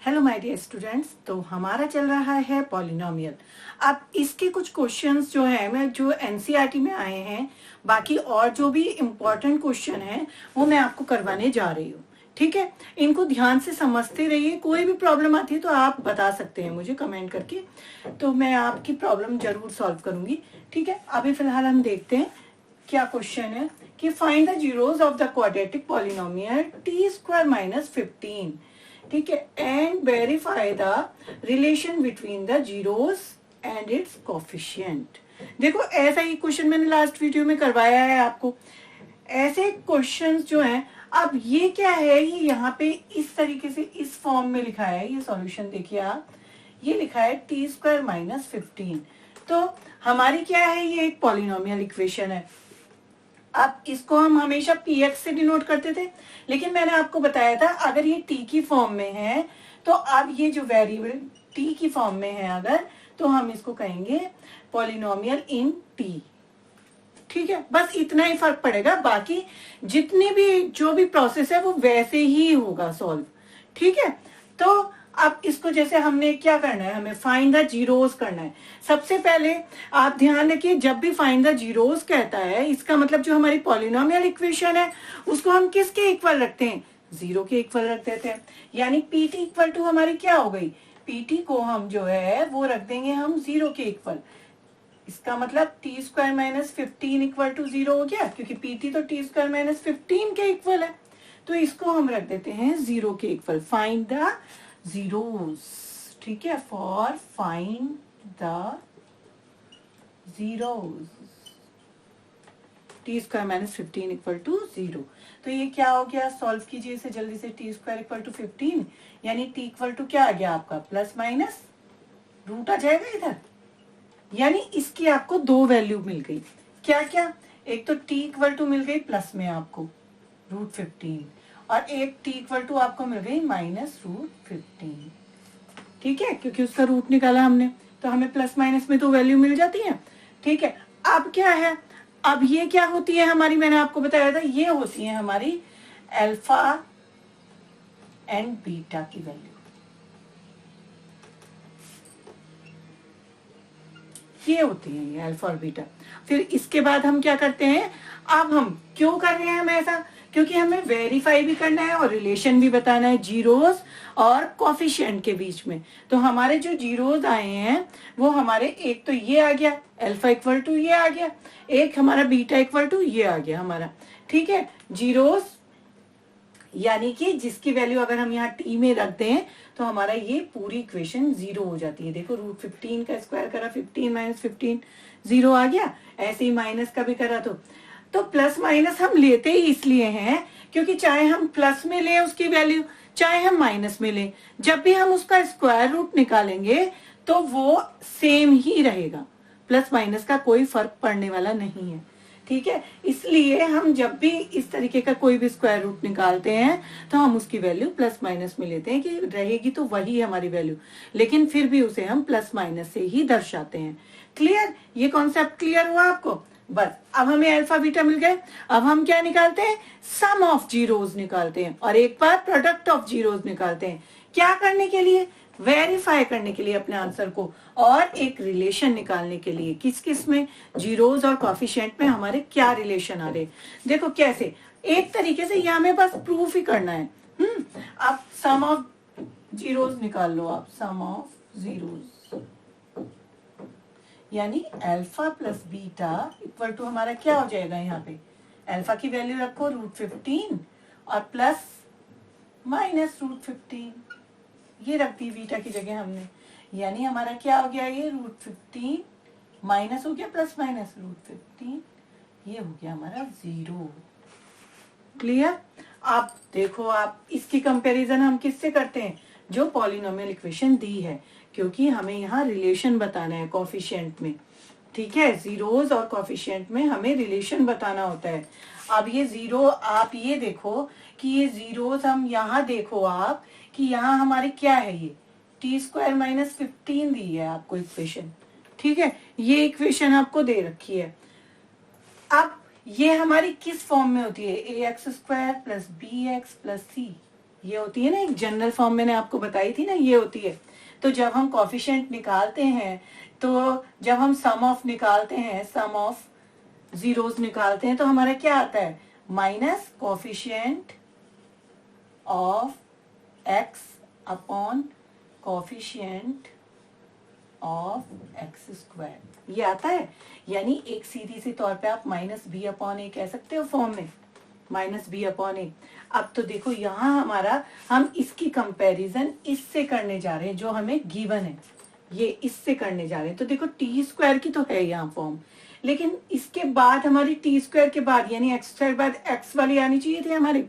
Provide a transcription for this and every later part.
Hello my dear students. तो हमारा चल रहा है पॉलिनोमियल। अब इसके कुछ क्वेश्चंस जो है मैं जो एनसीईआरटी में आए हैं, बाकी और जो भी इम्पोर्टेंट क्वेश्चन है वो मैं आपको करवाने जा रही हूँ। ठीक है, इनको ध्यान से समझते रहिए। कोई भी प्रॉब्लम आती है तो आप बता सकते हैं मुझे कमेंट करके, तो मैं आपकी प्रॉब्लम जरूर सॉल्व करूंगी। ठीक है, अभी फिलहाल हम देखते हैं क्या क्वेश्चन है कि find the zeros of the quadratic polynomial T square minus 15। ठीक है, and verify the relation between the zeros and it's coefficient. देखो, ऐसा ही क्वेश्चन मैंने लास्ट वीडियो में करवाया है आपको। ऐसे क्वेश्चंस जो हैं, अब ये क्या है, ये यहाँ पे इस तरीके से इस फॉर्म में लिखा है। ये सॉल्यूशन देखिए आप, ये लिखा है टी स्क्वायर माइनस 15। तो हमारी क्या है, ये एक पॉलिनोमियल इक्वेशन है। अब इसको हम हमेशा px से डिनोट करते थे, लेकिन मैंने आपको बताया था अगर ये t की फॉर्म में है तो अब ये जो वेरिएबल t की फॉर्म में है अगर, तो हम इसको कहेंगे पॉलिनोमियल इन t। ठीक है, बस इतना ही फर्क पड़ेगा, बाकी जितनी भी जो भी प्रोसेस है वो वैसे ही होगा सॉल्व। ठीक है, तो अब इसको जैसे हमने क्या करना है, हमें फाइंड द जीरोस करना है। सबसे पहले आप ध्यान रखिए, जब भी फाइंड द जीरोस कहता है इसका मतलब जो हमारी पॉलिनोमियल इक्वेशन है उसको हम किसके इक्वल रखते हैं, जीरो के इक्वल रख देते हैं। यानी पीटी इक्वल टू हमारी क्या हो गई, पीटी को हम जो है वो रख देंगे हम जीरो के इक्वल। इसका मतलब t square minus 15 equal to zero हो गया, क्योंकि पीटी तो टी स्क्वायर माइनस 15 के इक्वल है। तो इसको हम रख देते हैं जीरो के इक्वल। Find the zeros. ठीक है, for find the zeros t square minus 15 equal to zero. तो ये क्या हो गया, सॉल्व कीजिए इसे जल्दी से। टी स्क्वायर इक्वल टू 15 यानी टी इक्वल टू क्या आ गया आपका, प्लस माइनस रूट आ जाएगा इधर। यानी इसकी आपको दो वैल्यू मिल गई। क्या क्या, एक तो t इक्वल टू मिल गई प्लस में आपको रूट 15, और एक t इक्वल टू आपको मिल गई माइनस रूट 15। ठीक है, क्योंकि उसका रूट निकाला हमने, तो हमें प्लस माइनस में तो वैल्यू मिल जाती है। ठीक है, अब क्या है, अब ये क्या होती है हमारी, मैंने आपको बताया था ये होती है हमारी अल्फा एंड बीटा की वैल्यू। ये होती है ये अल्फा और बीटा। फिर इसके बाद हम क्या करते हैं, अब हम क्यों कर रहे हैं हम ऐसा, क्योंकि हमें वेरीफाई भी करना है और रिलेशन भी बताना है जीरोस और कोफिशिएंट के बीच में। तो हमारे जो जीरोस आए हैं वो हमारे, एक तो ये आ गया अल्फा इक्वल टू ये आ गया, एक हमारा बीटा इक्वल टू ये आ गया हमारा। ठीक है, जीरोस यानी कि जिसकी वैल्यू अगर हम यहाँ टी में रख दें तो हमारा ये पूरी इक्वेशन जीरो हो जाती है। देखो, रूट 15 का स्क्वायर करा, 15 माइनस 15 जीरो आ गया। ऐसे ही माइनस का भी करा तो प्लस माइनस हम लेते ही इसलिए हैं क्योंकि चाहे हम प्लस में लें उसकी वैल्यू, चाहे हम माइनस में लें, जब भी हम उसका स्क्वायर रूट निकालेंगे तो वो सेम ही रहेगा। प्लस माइनस का कोई फर्क पड़ने वाला नहीं है। ठीक है, इसलिए हम जब भी इस तरीके का कोई भी स्क्वायर रूट निकालते हैं तो हम उसकी वैल्यू प्लस माइनस में लेते हैं कि रहेगी तो वही हमारी वैल्यू, लेकिन फिर भी उसे हम प्लस माइनस से ही दर्शाते हैं। क्लियर, ये कॉन्सेप्ट क्लियर हुआ आपको। बस अब हमें अल्फा बीटा मिल गए। अब हम क्या निकालते हैं, सम ऑफ जीरोस निकालते हैं और एक बार प्रोडक्ट ऑफ जीरोस निकालते हैं। क्या करने के लिए, वेरीफाई करने के लिए अपने आंसर को, और एक रिलेशन निकालने के लिए किस किस में, जीरोस और कोफिशिएंट में हमारे क्या रिलेशन आ रहे। देखो कैसे, एक तरीके से ये हमें बस प्रूफ ही करना है। अब सम ऑफ जीरोस निकाल लो आप, सम ऑफ जीरोस यानी alpha plus beta equal to हमारा क्या हो जाएगा, यहाँ पे अल्फा की वैल्यू रखो रूट 15 और प्लस माइनस रूट 15 ये रख दी बीटा की जगह हमने। यानी हमारा क्या हो गया, ये रूट 15 माइनस हो गया प्लस माइनस रूट 15, ये हो गया हमारा जीरो। क्लियर। आप देखो, आप इसकी कंपैरिजन हम किससे करते हैं, जो पॉलिनोमियल इक्वेशन दी है, क्योंकि हमें यहाँ रिलेशन बताना है कोफिशिएंट में। ठीक है, जीरोस और कोफिशिएंट में हमें रिलेशन बताना होता है। अब ये जीरो, आप ये देखो कि ये जीरोस हम यहाँ देखो आप कि यहाँ हमारे क्या है, ये टी स्क्वायर माइनस 15 दी है आपको इक्वेशन। ठीक है, ये इक्वेशन आपको दे रखी है। अब ये हमारी किस फॉर्म में होती है, a x square plus b x plus c, ये होती है ना एक जनरल फॉर्म, मैंने आपको बताई थी ना, ये होती है। तो जब हम कोफिशिएंट निकालते हैं, तो जब हम सम ऑफ निकालते हैं, सम ऑफ जीरोस निकालते हैं, तो हमारा क्या आता है, minus coefficient of x upon coefficient of x square, ये आता है। यानी एक सीधी सी तौर पे आप माइनस बी अपॉन ए कह सकते हो फॉर्म में, माइनस बी अपॉन ए। अब तो देखो यहाँ हमारा, हम इसकी कंपैरिजन इससे करने जा रहे हैं जो हमें गिवन है, ये इससे करने जा रहे हैं। तो देखो टी स्क्वायर की तो है यहाँ फॉर्म, लेकिन इसके बाद हमारी टी स्क्वायर के बाद यानी एक्स स्क्वायर बाद एक्स वाली आनी चाहिए थी, हमारी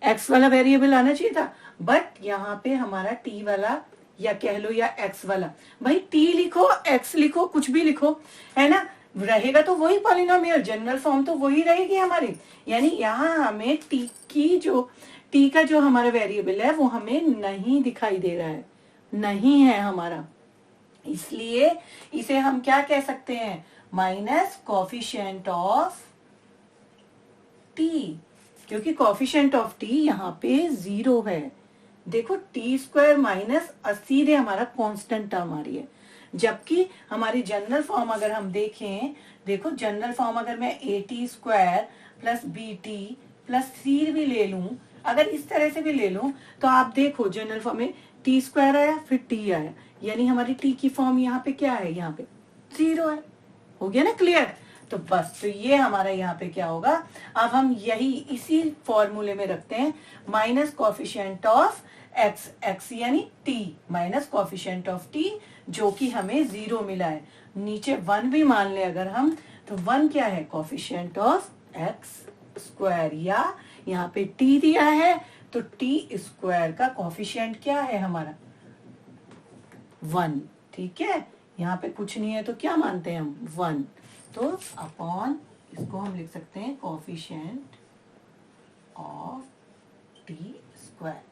एक्स वाला वेरिएबल आना चाहिए था। बट यहाँ पे हमारा टी वाला या कह लो या एक्स वाला, भाई टी लिखो एक्स लिखो कुछ भी लिखो, है ना, रहेगा तो वही पॉलिनोमियल, जनरल फॉर्म तो वही रहेगी हमारी। यानी यहाँ हमें टी का जो हमारा वेरिएबल है वो हमें नहीं दिखाई दे रहा है, नहीं है हमारा, इसलिए इसे हम क्या कह सकते हैं, माइनस कोफिशिएंट ऑफ टी, क्योंकि कोफिशिएंट ऑफ टी यहाँ पे 0 है। देखो टी स्क्वायर माइनस सीधे हमारा कांस्टेंट टर्म आ रही है, जबकि हमारी जनरल फॉर्म अगर हम देखें, देखो जनरल फॉर्म अगर मैं a t square plus b t plus c भी ले लूं, अगर इस तरह से भी ले लूं, तो आप देखो जनरल फॉर्म में टी स्क्वायर आया फिर टी आया, यानी हमारी टी की फॉर्म यहाँ पे क्या है, यहाँ पे 0 है। हो गया ना क्लियर। तो बस, तो ये हमारा यहाँ पे क्या होगा, अब हम यही इसी फॉर्मूले में रखते हैं, minus coefficient of x, x यानी t minus coefficient of t, जो कि हमें 0 मिला है। नीचे 1 भी मान ले अगर हम, तो 1 क्या है, कोफिशिएंट ऑफ एक्स स्क्वायर, या यहाँ पे टी दिया है तो टी स्क्वायर का कोफिशिएंट क्या है हमारा 1, ठीक है। यहाँ पे कुछ नहीं है तो क्या मानते हैं हम 1, तो अपॉन इसको हम लिख सकते हैं कोफिशिएंट ऑफ टी स्क्वायर।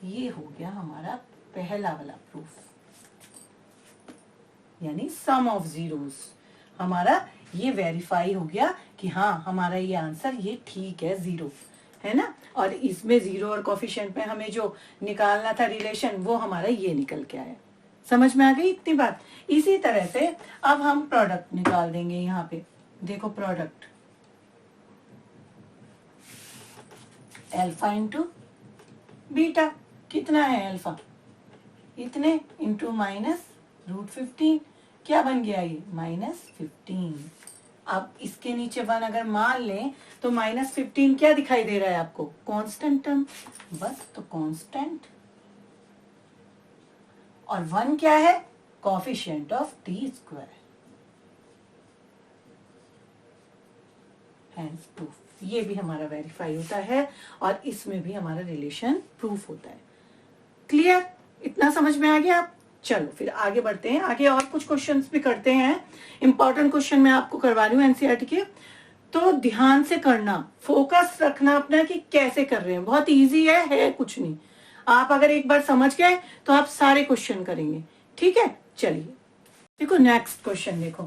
ये हो गया हमारा पहला वाला प्रूफ, यानी सम ऑफ जीरोस हमारा ये वेरीफाई हो गया कि हाँ हमारा ये आंसर ये ठीक है, 0 है ना। और इसमें 0 और कोफिशिएंट में हमें जो निकालना था रिलेशन, वो हमारा ये निकल के आया। समझ में आ गई इतनी बात। इसी तरह से अब हम प्रोडक्ट निकाल देंगे। यहाँ पे देखो प्रोडक्ट अल्फा इंटू बीटा, कितना है अल्फा, इतने इंटू माइनस √15, क्या बन गया ये -15। अब इसके नीचे 1 अगर मान लें तो -15 क्या दिखाई दे रहा है आपको, कांस्टेंट टर्म, बस तो कांस्टेंट, और 1 क्या है, coefficient of t square, hence proof. ये भी हमारा वेरीफाई होता है और इसमें भी हमारा रिलेशन प्रूफ होता है। क्लियर, इतना समझ में आ गया आप। चलो फिर आगे बढ़ते हैं, आगे और कुछ क्वेश्चंस भी करते हैं। इंपॉर्टेंट क्वेश्चन मैं आपको करवा रही हूँ एनसीईआरटी के, तो ध्यान से करना, फोकस रखना अपना कि कैसे कर रहे हैं। बहुत इजी है कुछ नहीं। आप अगर एक बार समझ गए तो आप सारे क्वेश्चन करेंगे, ठीक है। चलिए देखो नेक्स्ट क्वेश्चन देखो,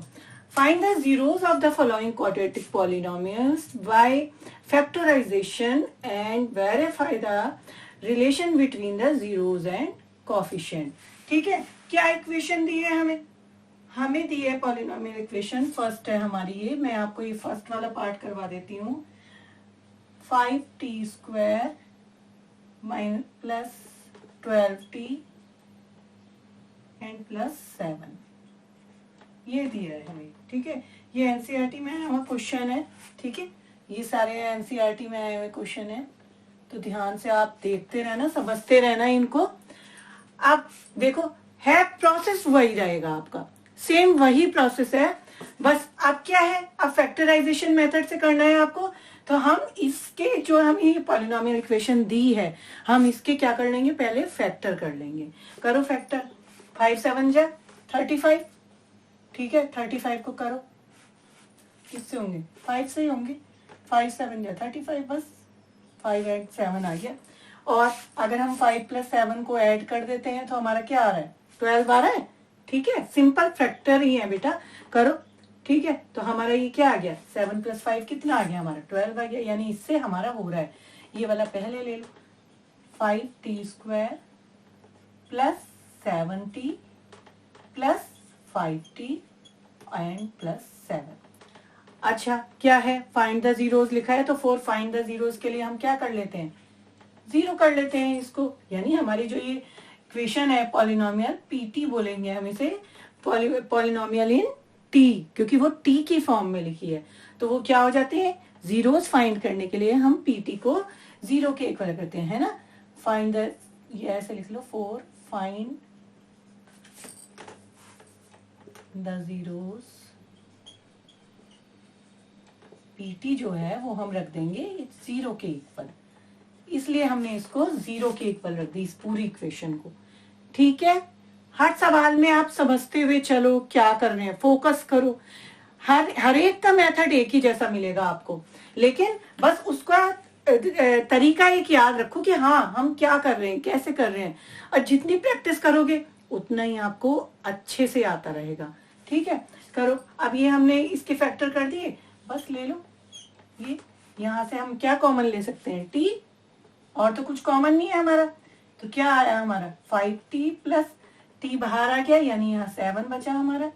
find the zeros of the following quadratic polynomials by factorisation and verify the relation between the zeros and coefficient. ठीक है, क्या इक्वेशन दी है हमें दी है पॉलिनोमियल इक्वेशन। फर्स्ट है हमारी ये, मैं आपको ये फर्स्ट वाला पार्ट करवा देती हूँ। 5t square plus 12t and plus 7, ये दिया है हमें, ठीक है। ये एनसीईआरटी में आया हुआ क्वेश्चन है, ठीक है। ये सारे एनसीईआरटी में आए हुए क्वेश्चन है, तो ध्यान से आप देखते रहना, समझते रहना इनको। आप देखो है प्रोसेस वही रहेगा आपका, सेम वही प्रोसेस है, बस अब क्या है, अब फैक्टराइजेशन मेथड से करना है आपको। तो हम इसके जो हम ये पॉलिनोमियल इक्वेशन दी है, हम इसके क्या कर लेंगे, पहले फैक्टर कर लेंगे। करो फैक्टर, 5 7 जा 35, ठीक है। 35 को करो, किससे होंगे, 5 से ही होंगे। 5 7 जा 35, बस 5 8 7 आ गया। और अगर हम 5 + 7 को ऐड कर देते हैं तो हमारा क्या आ रहा है, 12 आ रहा है, ठीक है। सिंपल फैक्टर ही है बेटा, करो, ठीक है। तो हमारा ये क्या आ गया, 7 + 5 कितना आ गया हमारा, 12 आ गया। यानी इससे हमारा हो रहा है, ये वाला पहले ले लो, 5t² plus 7t plus 5t and plus 7। अच्छा क्या है, फाइंड द जीरोस लिखा है, तो फॉर फाइंड द जीरोस के लिए हम क्या कर लेते हैं, जीरो कर लेते हैं इसको। यानी हमारी जो ये इक्वेशन है पॉलिनोमियल पीटी बोलेंगे हम इसे, पॉलिनोमियल इन टी, क्योंकि वो टी की फॉर्म में लिखी है, तो वो क्या हो जाते हैं, जीरोस फाइंड करने के लिए हम पीटी को जीरो के इक्वल करते हैं, है ना। फाइंड द, ये ऐसे लिख लो, for find the zeros, PT जो है वो हम रख देंगे जीरो के इक्वल, इसलिए हमने इसको जीरो के इक्वल रख दी इस पूरी इक्वेशन को। ठीक है, हर सवाल में आप समझते हुए चलो क्या कर रहे हैं, फोकस करो। हर एक का मेथड एक ही जैसा मिलेगा आपको, लेकिन बस उसका तरीका एक याद रखो कि हाँ हम क्या कर रहे हैं, कैसे कर रहे हैं, और जितनी प्रैक्टिस करोगे उतना ही आपको अच्छे से आता रहेगा। ठीक है, करो। अब ये हमने इसके फैक्टर कर दिए, बस ले लो ये, यहाँ से हम क्या कॉमन ले सकते हैं, टी, और तो कुछ कॉमन नहीं है हमारा, तो क्या आया हमारा 5t प्लस t बाहर आ गया, यानी यहाँ 7 बचा हमारा,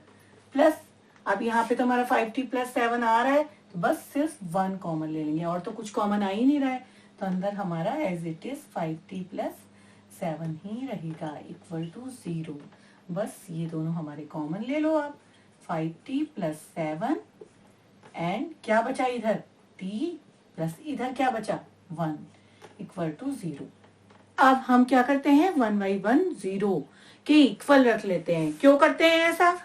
प्लस अब यहाँ पे तो हमारा 5t प्लस 7 आ रहा है, तो बस सिर्फ 1 कॉमन ले लेंगे, और तो कुछ कॉमन आ ही नहीं रहा है, तो अंदर हमारा as it is 5t plus 7 ही रहेगा इक्वल टू 0। बस ये दोनों हमारे कॉमन ले लो आप, 5t प्लस 7 एंड क्या बचा इधर t प्लस इधर क्या बचा 1 इक्वल टू 0। अब हम क्या करते हैं, 1 बाई 1 0 के इक्वल रख लेते हैं। क्यों करते हैं ऐसा,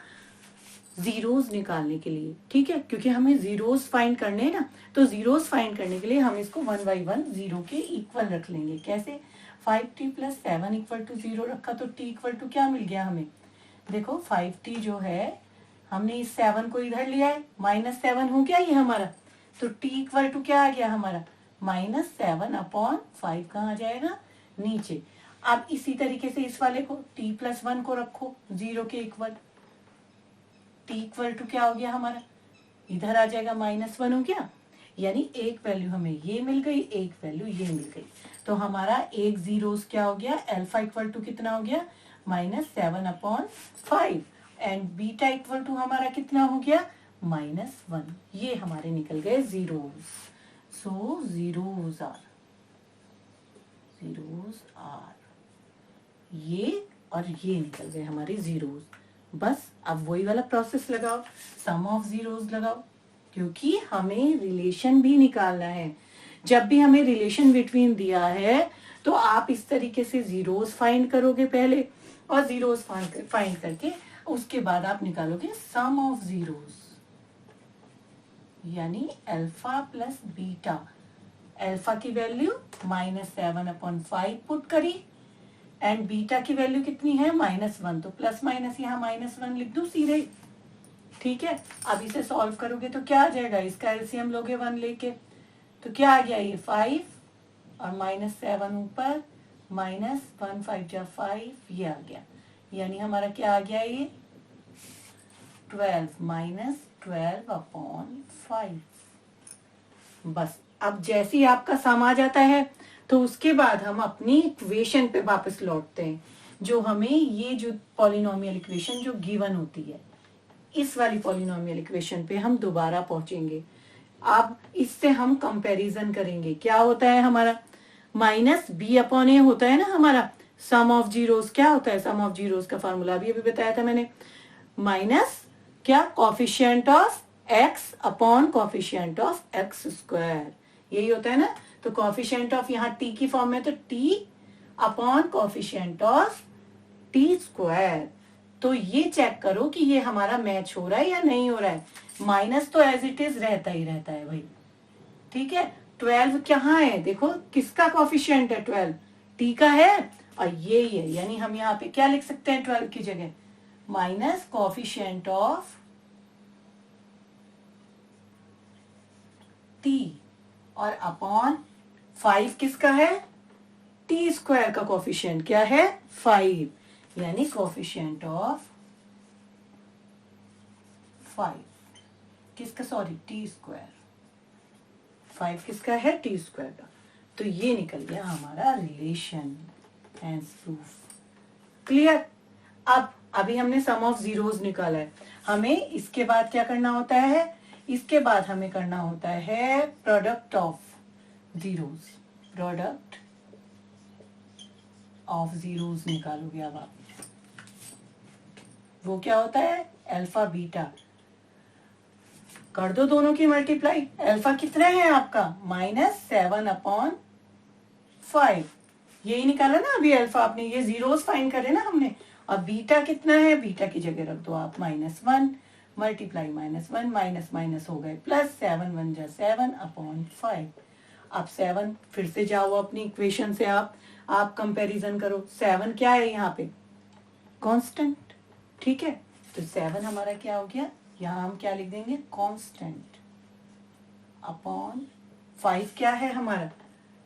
जीरोस निकालने के लिए। ठीक है, क्योंकि हमें जीरोस फाइंड करने हैं ना, तो जीरोस फाइंड करने के लिए हम इसको 1 बाई 1 0 के इक्वल रख लेंगे। कैसे, 5t प्लस 7 इक्वल टू 0 रखा, तो t इक्वल टू क्या मिल गया हमें, देखो 5t जो है हमने इस 7 को इधर लिया है, -7 हो गया ये हमारा, तो t इक्वल टू क्या आ गया हमारा, -7 अपॉन 5 कहाँ आ जाएगा, नीचे। अब इसी तरीके से इस वाले को t प्लस 1 को रखो 0 के इक्वल, t इक्वल टू क्या हो गया हमारा, इधर आ जाएगा -1 हो गया, यानी एक वैल्यू हमें ये मिल गई, एक वैल्यू ये मिल गई, तो हमारा एक जीरोस क्या हो गया, अल्फा इक्वल टू कितना हो गया, -7 upon 5, and beta equal to हमारा कितना हो गया, -1। ये हमारे निकल गए जीरोस। सो जीरोस आर ये और ये निकल गए हमारे जीरोस। बस अब वही वाला प्रोसेस लगाओ, सम ऑफ जीरोस लगाओ, क्योंकि हमें रिलेशन भी निकालना है। जब भी हमें रिलेशन बिटवीन दिया है तो आप इस तरीके से जीरोस फाइंड करोगे पहले, और जीरोस फाइंड करके उसके बाद आप निकालोगे सम ऑफ जीरोस, यानी अल्फा प्लस बीटा। अल्फा की वैल्यू -7 अपॉन 5 पुट करी, एंड बीटा की वैल्यू कितनी है, -1, तो प्लस माइनस यहाँ -1 लिख दो सीधे। ठीक है, अब इसे सॉल्व करोगे तो क्या आ जाएगा, इसका एलसीएम लोगे 1 लेके, तो क्या आ गया ये 5 और -7 ऊपर, -1 5 जा 5, ये आ गया, यानी हमारा क्या आ गया ये 12 -12 अपॉन 5। बस अब जैसे ही आपका सम आ जाता है तो उसके बाद हम अपनी इक्वेशन पे वापस लौटते हैं, जो हमें ये जो पॉलिनोमियल इक्वेशन जो गिवन होती है, इस वाली पॉलिनोमियल इक्वेशन पे हम दोबारा पहुंचेंगे। अब इससे हम कंपैरिजन करेंगे, क्या होता है हमारा, -b अपॉन a होता है ना हमारा, सम ऑफ जीरोस क्या होता है, सम ऑफ जीरोस का फार्मूला भी अभी बताया था मैंने, माइनस क्या, coefficient of x upon coefficient of x square, यही होता है ना। तो कॉफिशिएंट ऑफ यहाँ t की फॉर्म में, तो t upon coefficient of t square. तो ये चेक करो कि ये हमारा मैच हो रहा है या नहीं हो रहा है, माइनस तो एज इट इज रहता ही रहता है भाई। ठीक है, 12 कहाँ है, देखो किसका कॉफिशिएंट है, 12 t का है, और ये ही है, यानी हम यहाँ पे क्या लिख सकते हैं 12 की जगह, माइनस कॉफिशिएंट ऑफ t, और अपॉन 5 किसका है, t स्क्वायर का कॉफिशिएंट क्या है 5, यानी कॉफिशिएंट ऑफ 5 किसका, सॉरी t स्क्वायर, 5 किसका है t स्क्वायर का, तो ये निकल गया हमारा रिलेशन, हेंस प्रूफ। क्लियर। अब अभी हमने सम ऑफ जीरोस निकाला है, हमें इसके बाद क्या करना होता है, इसके बाद हमें करना होता है product of zeros, product of zeros निकालोगे अब आप। वो क्या होता है, अल्फा बीटा, कर दो दोनों की मल्टीप्लाई। अल्फा कितना है आपका, -7/5, यही निकाला ना अभी अल्फा आपने, ये जीरोस फाइंड करे ना हमने। अब बीटा कितना है, बीटा की जगह रख दो आप -1, मल्टीप्लाई -1, माइनस माइनस हो गए प्लस, 7 1 जा 7/5। अब 7 फिर से जाओ अपनी इक्वेशन से, आप कंपैरिजन करो। 7 क्या है यहाँ पे, कांस्टेंट, ठीक है। तो 7 हमारा क्या हो गया, यहाँ हम क्या लिख देंगे, कांस्टेंट, अपॉन 5 क्या है हमारा,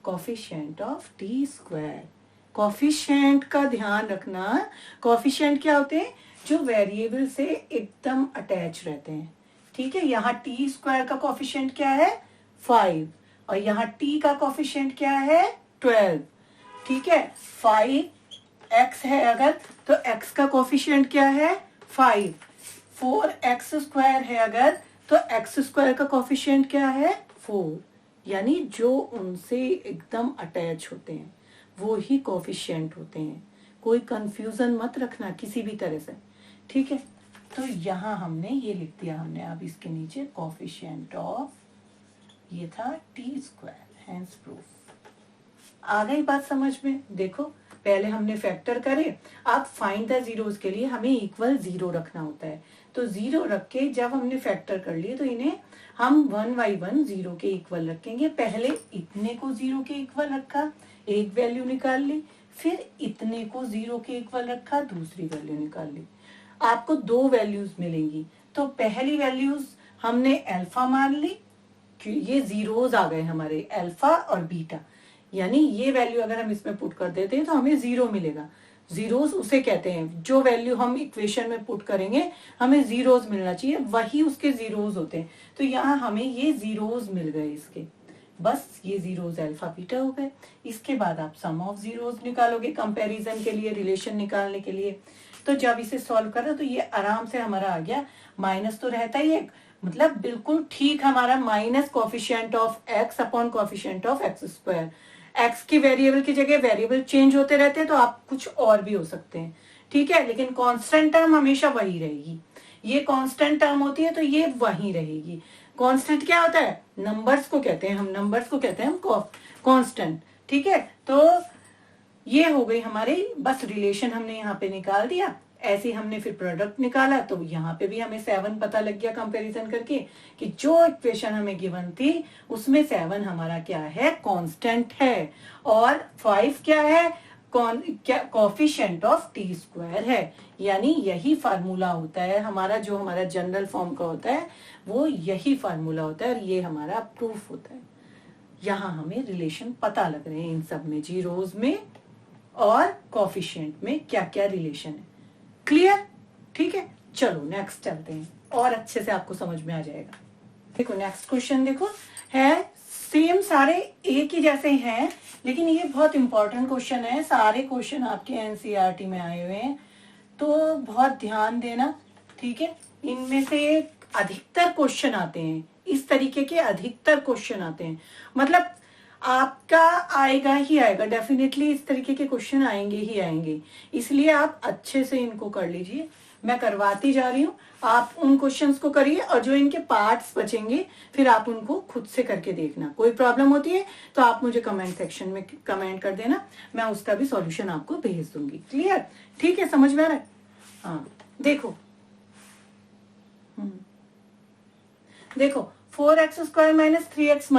coefficient of t square. Coefficient का ध्यान रखना, कोफिशिएंट क्या होते हैं, जो वेरिएबल से एकदम अटैच रहते हैं, ठीक है। यहाँ टी स्क्वायर का कोफिशिएंट क्या है, 5, और यहाँ टी का कोफिशिएंट क्या है, 12, ठीक है। 5x है अगर, तो x का कोफिशिएंट क्या है, 5। 4x² है अगर, तो x² का कोफिशिएंट क्या है, 4। यानी जो उनसे एकदम अटैच होते हैं वो ही कोफिशिएंट होते हैं। कोई कंफ्यूजन मत रखना किसी भी तरह से, ठीक है। तो यहाँ हमने ये लिख दिया हमने, अब इसके नीचे कोफिशिएंट ऑफ, ये था टी स्क्वायर, हेंस प्रूफ। आ गई बात समझ में। देखो पहले हमने फैक्टर करे, अब फाइंड द जीरोस के लिए हमें इक्वल 0 रखना होता है। तो 0 रख के जब हमने फैक्टर कर लिए तो इन्हें हम 1 बाई 1 0 के इक्वल रखेंगे। पहले इतने को 0 के इक्वल रखा, एक वैल्यू निकाल ली, फिर इतने को 0 के इक्वल रखा, दूसरी वैल्यू निकाल ली। आपको 2 वैल्यूज मिलेंगी। तो पहली वैल्यूज हमने अल्फा मान ली, कि ये जीरोस आ गए हमारे, अल्फा और बीटा, यानी ये वैल्यू अगर हम इसमें पुट कर देते हैं तो हमें 0 मिलेगा। जीरोस उसे कहते हैं, जो वैल्यू हम इक्वेशन में पुट करेंगे हमें जीरोस मिलना चाहिए, वही उसके जीरोस होते हैं। तो यहाँ हमें ये जीरोस मिल गए इसके, बस ये जीरोस अल्फा बीटा हो गए। इसके बाद आप सम ऑफ जीरोस निकालोगे कंपैरिजन के लिए, रिलेशन निकालने के लिए। तो जब इसे सॉल्व करा तो ये आराम से हमारा आ गया, माइनस तो रहता ही है, मतलब बिल्कुल ठीक हमारा minus coefficient of x upon coefficient of x²। x की वेरिएबल की जगह वेरिएबल चेंज होते रहते हैं, तो आप कुछ और भी हो सकते हैं, ठीक है। लेकिन कांस्टेंट टर्म हमेशा वही रहेगी, ये कांस्टेंट टर्म होती है तो ये वही रहेगी। कांस्टेंट क्या होता है, नंबर्स को कहते हैं हम, नंबर्स को कहते हैं हम कांस्टेंट, ठीक है। तो ये हो गई हमारी, बस रिलेशन हमने यहाँ पे निकाल दिया। ऐसे हमने फिर प्रोडक्ट निकाला, तो यहाँ पे भी हमें 7 पता लग गया कंपैरिजन करके, कि जो इक्वेशन हमें गिवन थी उसमें 7 हमारा क्या है, कांस्टेंट है, और 5 क्या है, कोफिशिएंट ऑफ टी स्क्वायर है। यानी यही फार्मूला होता है हमारा, जो हमारा जनरल फॉर्म का होता है वो यही फार्मूला होता है, और ये हमारा प्रूफ होता है। यहाँ हमें रिलेशन पता लग रहे हैं इन सब में, जीरोस में और कोफिशिएंट में क्या क्या रिलेशन है। क्लियर, ठीक है। चलो नेक्स्ट चलते हैं, और अच्छे से आपको समझ में आ जाएगा। देखो नेक्स्ट क्वेश्चन, देखो है सेम, सारे एक ही जैसे हैं, लेकिन ये बहुत इंपॉर्टेंट क्वेश्चन है। सारे क्वेश्चन आपके एनसीईआरटी में आए हुए हैं, तो बहुत ध्यान देना, ठीक है। इनमें से अधिकतर क्वेश्चन आते हैं, इस तरीके के अधिकतर क्वेश्चन आते हैं, मतलब आपका आएगा ही आएगा, डेफिनेटली इस तरीके के क्वेश्चन आएंगे ही आएंगे। इसलिए आप अच्छे से इनको कर लीजिए, मैं करवाती जा रही हूँ, आप उन क्वेश्चंस को करिए, और जो इनके पार्ट्स बचेंगे फिर आप उनको खुद से करके देखना। कोई प्रॉब्लम होती है तो आप मुझे कमेंट सेक्शन में कमेंट कर देना, मैं उसका भी सॉल्यूशन आपको भेज दूंगी। क्लियर, ठीक है, समझ में आ रहा है। हाँ देखो, देखो 4x² - 3x -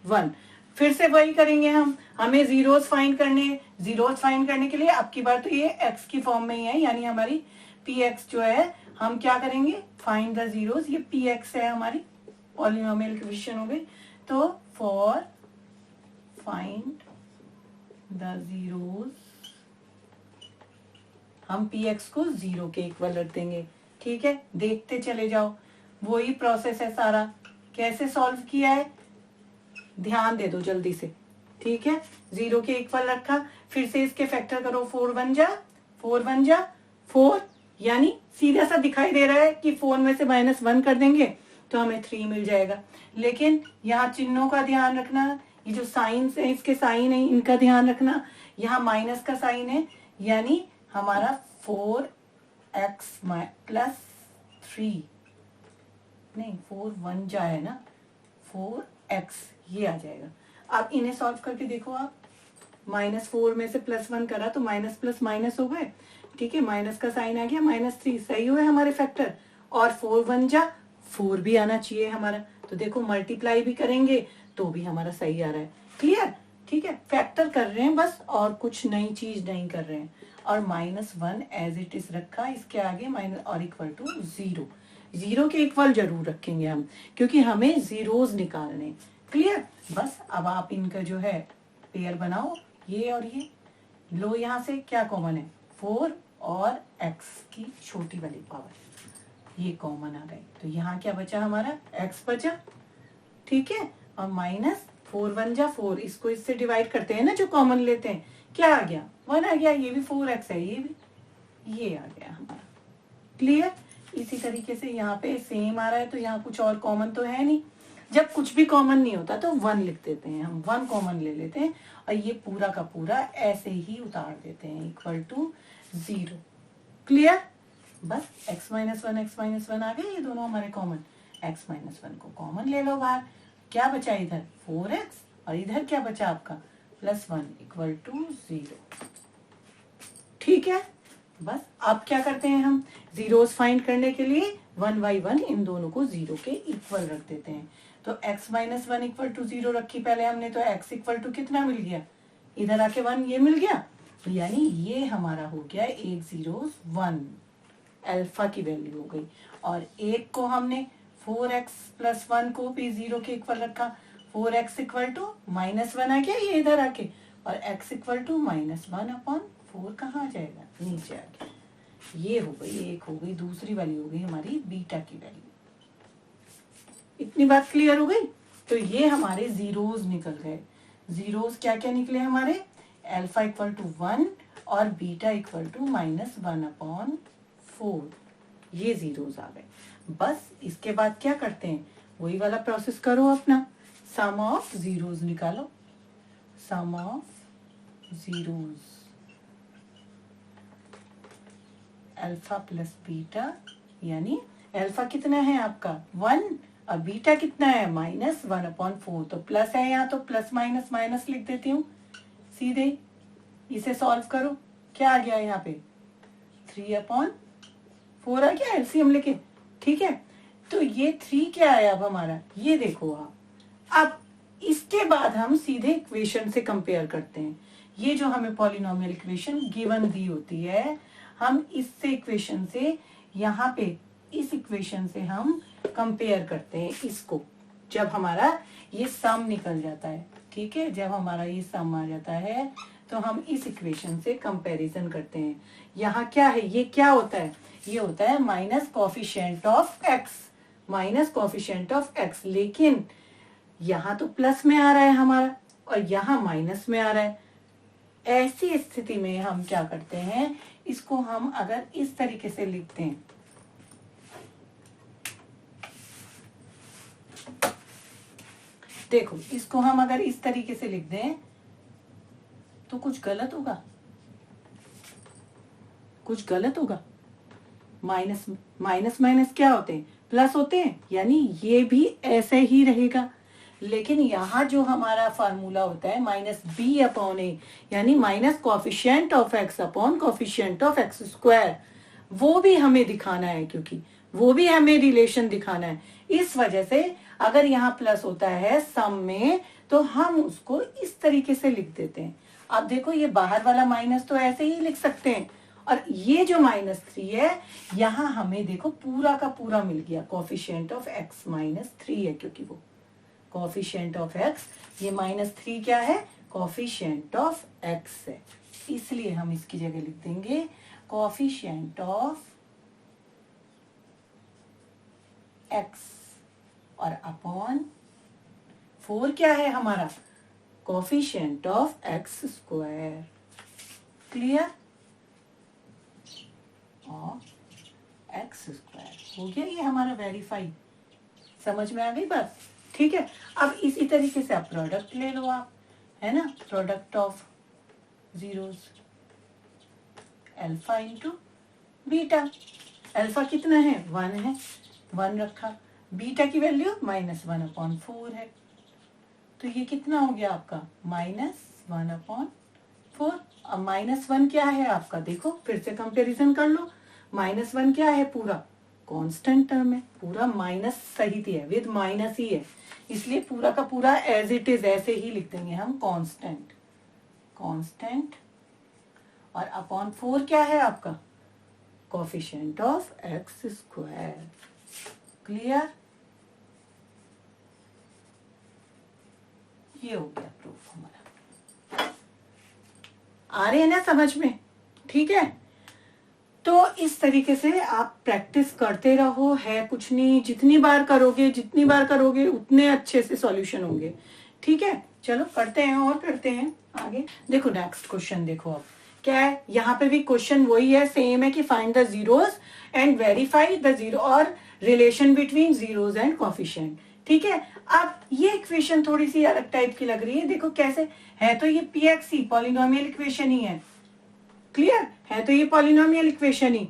1, फिर से वही करेंगे हम, हमें जीरोस फाइंड करने, जीरोस फाइंड करने के लिए अब की बार तो ये x की फॉर्म में ही है, यानी हमारी px जो है, हम क्या करेंगे, फाइंड द जीरोस, ये px है हमारी, पॉलिनोमियल इक्वेशन हो गई। तो फॉर फाइंड द जीरोस, हम px को 0 के इक्वल रख देंगे, ठीक है। देखते चले जाओ, वही प्रोसेस है सारा। कैसे सॉल्व किया है, ध्यान दे दो जल्दी से, ठीक है, 0 के इक्वल रखा, फिर से इसके फैक्टर करो, 4 वन जा 4, यानी सीधा सा दिखाई दे रहा है कि 4 में से -1 कर देंगे तो हमें 3 मिल जाएगा। लेकिन यहाँ चिन्हों का ध्यान रखना, ये जो साइन है इसके साइन है इनका ध्यान रखना, यहाँ माइनस का साइन है, यानी हमारा 4x प्लस 3 नहीं 4 1 जा है ना, 4x ये आ जाएगा। अब इन्हें सॉल्व करके देखो आप, -4 में से +1 करा तो माइनस प्लस माइनस हो गए, ठीक है, माइनस का साइन आ गया, -3 सही हुए हमारे फैक्टर, और 4 1 जा 4 भी आना चाहिए हमारा, तो देखो मल्टीप्लाई भी करेंगे तो भी हमारा सही आ रहा है। क्लियर, ठीक है, फैक्टर कर रहे हैं बस, और कुछ नई चीज नहीं कर रहे हैं। और -1 एज इट इज रखा, इसके आगे माइनस और इक्वल टू 0, 0 के इक्वल जरूर रखेंगे हम, क्योंकि हमें जीरोस निकालने। क्लियर, बस अब आप इनका जो है पेयर बनाओ, ये और ये लो, यहाँ से क्या कॉमन है, 4 और x की छोटी वाली पावर, ये कॉमन आ गई, तो यहाँ क्या बचा हमारा, x बचा, ठीक है, और -4 1 जा 4, इसको इससे डिवाइड करते हैं ना जो कॉमन लेते हैं, क्या आ गया, 1 आ गया, ये भी 4x है, ये भी, ये आ गया हमारा। क्लियर, इसी तरीके से यहाँ पे सेम आ रहा है, तो यहाँ कुछ और कॉमन तो है नहीं, जब कुछ भी कॉमन नहीं होता तो 1 लिख देते हैं हम, 1 कॉमन ले लेते हैं, और ये पूरा का पूरा ऐसे ही उतार देते हैं, इक्वल टू 0। क्लियर, बस x -1 आ गए, ये दोनों हमारे कॉमन, x -1 को कॉमन ले लो बाहर, क्या बचा इधर 4x, और इधर क्या बचा आपका +1 इक्वल टू 0। ठीक है, बस अब क्या करते हैं हम, जीरोस फाइंड करने के लिए 1 by 1 इन दोनों को 0 के इक्वल रख देते हैं। तो x -1 इक्वल टू 0 रखी पहले हमने, तो x इक्वल टू कितना मिल गया, इधर आके 1 ये मिल गया, यानी ये हमारा हो गया 1 0 1, अल्फा की वैल्यू हो गई। और एक को हमने 4x + 1 को भी 0 के इक्वल रखा, 4x इक्वल टू -1 आ गया ये इधर आके, और x इक्वल टू -1/4 कहाँ आ जाएगा, नीचे आ गया, ये हो गई एक, हो गई दूसरी वाली, हो गई हमारी बीटा की वैल्यू। इतनी बात क्लियर हो गई, तो ये हमारे जीरोस निकल गए। जीरोस क्या क्या निकले हमारे, अल्फा इक्वल टू 1 और बीटा इक्वल टू -1/4, ये जीरोस आ गए। बस इसके बाद क्या करते हैं, वही वाला प्रोसेस करो अपना, सम ऑफ जीरोस निकालो, sum of zeros, alpha plus beta, यानी अल्फा कितना है आपका 1 और बीटा कितना है -1/4, तो प्लस है यहाँ, तो प्लस माइनस माइनस लिख देती हूँ सीधे, इसे सॉल्व करो, क्या आ गया यहाँ पे 3/4 आ गया एलसीएम लेके। ठीक है, तो ये 3 क्या है अब हमारा, ये देखो आप। अब इसके बाद हम सीधे इक्वेशन से कंपेयर करते हैं, ये जो हमें पॉलिनोमियल इक्वेशन गिवन दी होती है, हम इससे इक्वेशन से यहाँ पे इस इक्वेशन से हम कंपेयर करते हैं इसको, जब हमारा ये सम निकल जाता है। ठीक है, जब हमारा ये सम आ जाता है तो हम इस इक्वेशन से कंपैरिजन करते हैं। यहाँ क्या है, ये क्या होता है, ये होता है minus coefficient of x, minus coefficient of x, लेकिन यहाँ तो प्लस में आ रहा है हमारा और यहाँ माइनस में आ रहा है। ऐसी स्थिति में हम क्या करते हैं, इसको हम अगर इस तरीके से लिखते हैं, देखो इसको हम अगर इस तरीके से लिख दें तो कुछ गलत होगा, कुछ गलत होगा। माइनस माइनस माइनस क्या होते हैं, प्लस होते हैं, यानी ये भी ऐसे ही रहेगा। लेकिन यहाँ जो हमारा फार्मूला होता है -b/a, यानी minus coefficient of x upon coefficient of x square, वो भी हमें दिखाना है, क्योंकि वो भी हमें रिलेशन दिखाना है। इस वजह से अगर यहाँ प्लस होता है सम में, तो हम उसको इस तरीके से लिख देते हैं। अब देखो ये बाहर वाला माइनस तो ऐसे ही लिख सकते हैं, और ये जो -3 है यहाँ हमें देखो पूरा का पूरा मिल गया, कोफिशिएंट ऑफ एक्स -3 है, क्योंकि वो कोफिशिएंट ऑफ एक्स, ये -3 क्या है, कोफिशिएंट ऑफ एक्स है, इसलिए हम इसकी जगह लिख देंगे कोफिशिएंट ऑफ एक्स, और अपॉन 4 क्या है हमारा, coefficient of x square. Clear? Of x square हो गया ये हमारा वेरीफाई। समझ में आ गई बात? ठीक है। अब इसी तरीके से आप प्रोडक्ट ले लो आप, है ना, product of zeros alpha into beta. Alpha कितना है? 1 है, 1 रखा। बीटा की वैल्यू -1/4 है, तो ये कितना हो गया आपका? -1/4। अब -1 क्या है आपका? देखो फिर से कंपैरिजन कर लो। -1 क्या है? पूरा कांस्टेंट टर्म है, पूरा माइनस सहित है, विद माइनस ही है, इसलिए पूरा का पूरा एज इट इज ऐसे ही लिख देंगे हम, कांस्टेंट। और अपॉन 4 क्या है आपका? Coefficient of x square. Clear? ये हो गया प्रूफ हमारा। आ रहे हैं ना समझ में? ठीक है। तो इस तरीके से आप प्रैक्टिस करते रहो, है कुछ नहीं, जितनी बार करोगे उतने अच्छे से सॉल्यूशन होंगे। ठीक है, चलो करते हैं और करते हैं आगे। देखो नेक्स्ट क्वेश्चन देखो, अब क्या है, यहाँ पे भी क्वेश्चन वही है, सेम है कि find the zeros and verify the zero और relation between zeros and coefficient. ठीक है। अब ये इक्वेशन थोड़ी सी अलग टाइप की लग रही है, देखो कैसे है, तो ये पीएक्सी पॉलिनोमियल इक्वेशन ही है। क्लियर है? तो ये पॉलिनोमियल इक्वेशन ही।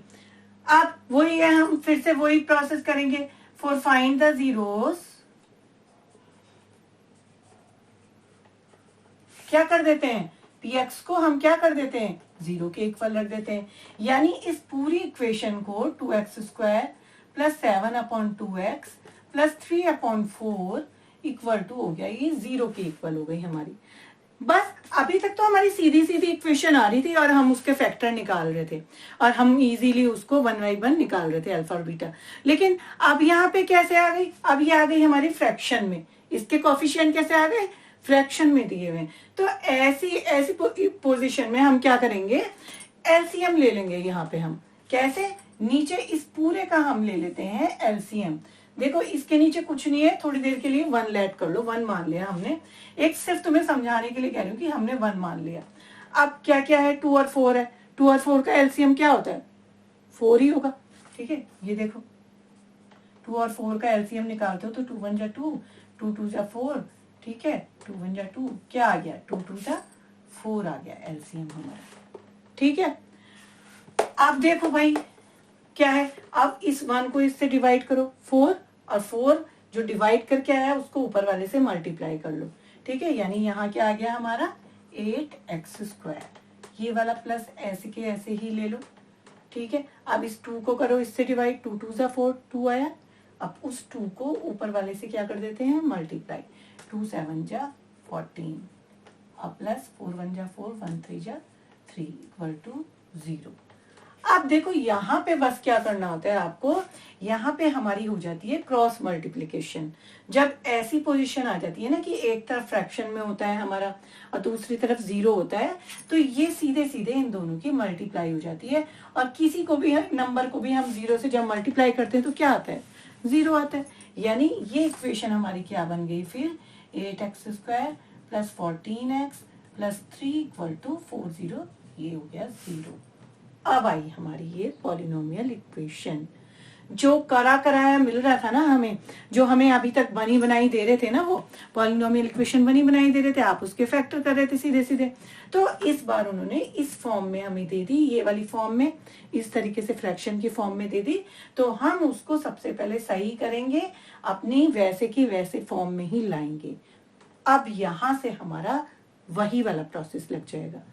अब वही है, हम फिर से वही प्रोसेस करेंगे। फॉर फाइंड द जीरोस क्या कर देते हैं, px को हम क्या कर देते हैं, 0 के इक्वल रख देते हैं। यानी इस पूरी इक्वेशन को 2x² plus 7/2x plus 3/4 equal to हो गया, ये 0 के इक्वल हो गई हमारी। बस अभी तक तो हमारी सीधी सीधी इक्वेशन आ रही थी और हम उसके फैक्टर निकाल रहे थे और हम इजीली उसको 1/1 निकाल रहे थे, अल्फा और बीटा। लेकिन अब यहाँ पे कैसे आ गई? अब ये आ गई हमारी फ्रैक्शन में, इसके कोफिशिएंट कैसे आ गए, फ्रैक्शन में दिए हुए। तो ऐसी पोजीशन में हम क्या करेंगे, एलसीएम ले लेंगे। यहाँ पे हम कैसे, नीचे इस पूरे का हम ले लेते हैं एलसीएम। देखो इसके नीचे कुछ नहीं है, थोड़ी देर के लिए 1 लेट कर लो, 1 मान लिया हमने। एक सिर्फ तुम्हें समझाने के लिए कह रही हूँ कि हमने 1 मान लिया। अब क्या क्या है, 2 और 4 है, 2 और 4 का एलसीएम क्या होता है, 4 ही होगा। ठीक है, ये देखो 2 और 4 का एलसीएम निकालते हो तो 2 1 जा 2, 2 2 जा 4। ठीक है, 2 1 जा 2, क्या आ गया, 2 2 जा 4 आ गया एलसीएम हमारा। ठीक है। अब देखो भाई क्या है, अब इस 1 को इससे डिवाइड करो, 4 और 4 जो डिवाइड करके आया उसको ऊपर वाले से मल्टीप्लाई कर लो। ठीक है, यानी यहाँ क्या आ गया हमारा 8x²। ये वाला प्लस ऐसे के ऐसे ही ले लो। ठीक है, अब इस 2 को करो इससे डिवाइड, 2 2 जा 4, 2 आया। अब उस 2 को ऊपर वाले से क्या कर देते हैं, मल्टीप्लाई, 2 7 जा 14 और प्लस 4 1 जा 4, 1 3 जा 3 इक्वल टू 0। अब देखो यहाँ पे बस क्या करना होता है आपको, यहाँ पे हमारी हो जाती है क्रॉस मल्टीप्लिकेशन। जब ऐसी पोजीशन आ जाती है ना कि एक तरफ फ्रैक्शन में होता है हमारा और दूसरी तरफ 0 होता है, तो ये सीधे सीधे इन दोनों की मल्टीप्लाई हो जाती है। और किसी को भी नंबर को भी हम 0 से जब मल्टीप्लाई करते हैं तो क्या आता है, 0 आता है। यानी ये इक्वेशन हमारी क्या बन गई फिर, 8x² plus 14x plus 3 equal to 40, ये हो गया 0। अब आई हमारी ये पॉलिनोमियल इक्वेशन। जो करा कराया मिल रहा था ना हमें, जो हमें अभी तक बनी बनाई दे रहे थे ना, वो पॉलिनोमियल इक्वेशन बनी बनाई दे रहे थे, आप उसके फैक्टर कर रहे थे सीधे सीधे। तो इस बार उन्होंने इस फॉर्म में हमें दे दी, ये वाली फॉर्म में, इस तरीके से फ्रैक्शन की फॉर्म में दे दी। तो हम उसको सबसे पहले सही करेंगे, अपनी वैसे की वैसे फॉर्म में ही लाएंगे। अब यहां से हमारा वही वाला प्रोसेस लग जाएगा।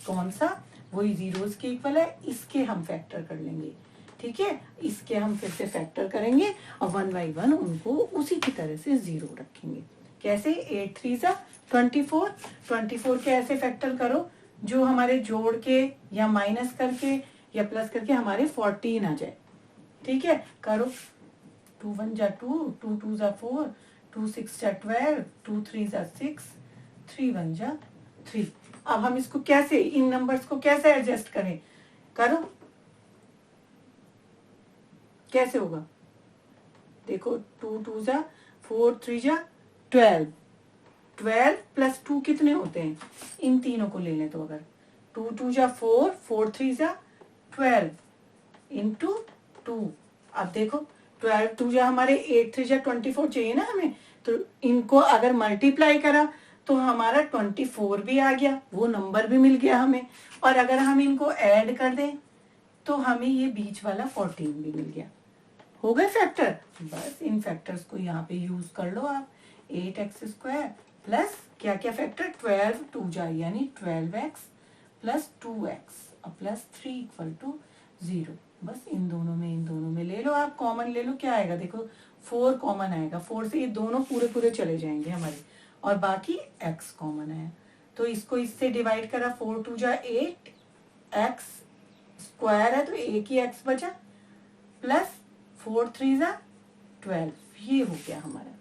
कौन सा, वही जीरोस के इक्वल है, इसके हम फैक्टर कर लेंगे। ठीक है, इसके हम फिर से फैक्टर करेंगे और 1 बाई 1 उनको उसी की तरह से 0 रखेंगे। कैसे, 8 3 जा 24, 24 के ऐसे फैक्टर करो जो हमारे जोड़ के या माइनस करके या प्लस करके हमारे 14 आ जाए। ठीक है, करो, 2 1 जा 2, 2 2 जा 4, 2 6 जा 12, 2 3 जा 6, 3 1 जा 3। अब हम इसको कैसे, इन नंबर्स को कैसे एडजस्ट करें, करो कैसे होगा, देखो 2 2 जा 4, 3 जा 12, 12 प्लस 2 कितने होते हैं, इन तीनों को ले लें तो अगर 2 2 जा 4, 4 3 जा 12 इंटू 2। अब देखो 12 2 जा हमारे 8 3 जा 24 चाहिए ना हमें, तो इनको अगर मल्टीप्लाई करा तो हमारा 24 भी आ गया, वो नंबर भी मिल गया हमें। और अगर हम इनको ऐड कर दें तो हमें ये बीच वाला 14 भी मिल गया। हो गए फैक्टर, बस इन फैक्टर्स को यहाँ पे यूज कर लो आप। 8x² प्लस क्या क्या फैक्टर, 12 2 जा यानी 12x plus 2x plus 3 equal to 0। बस इन दोनों में ले लो आप, कॉमन ले लो, क्या आएगा देखो 4 कॉमन आएगा, 4 से ये दोनों पूरे पूरे चले जाएंगे हमारे, और बाकी x कॉमन है तो इसको इससे डिवाइड करा, 4 2 जा 8, x स्क्वायर है तो एक ही x बचा, प्लस 4 3 जा 12, ये हो गया हमारा।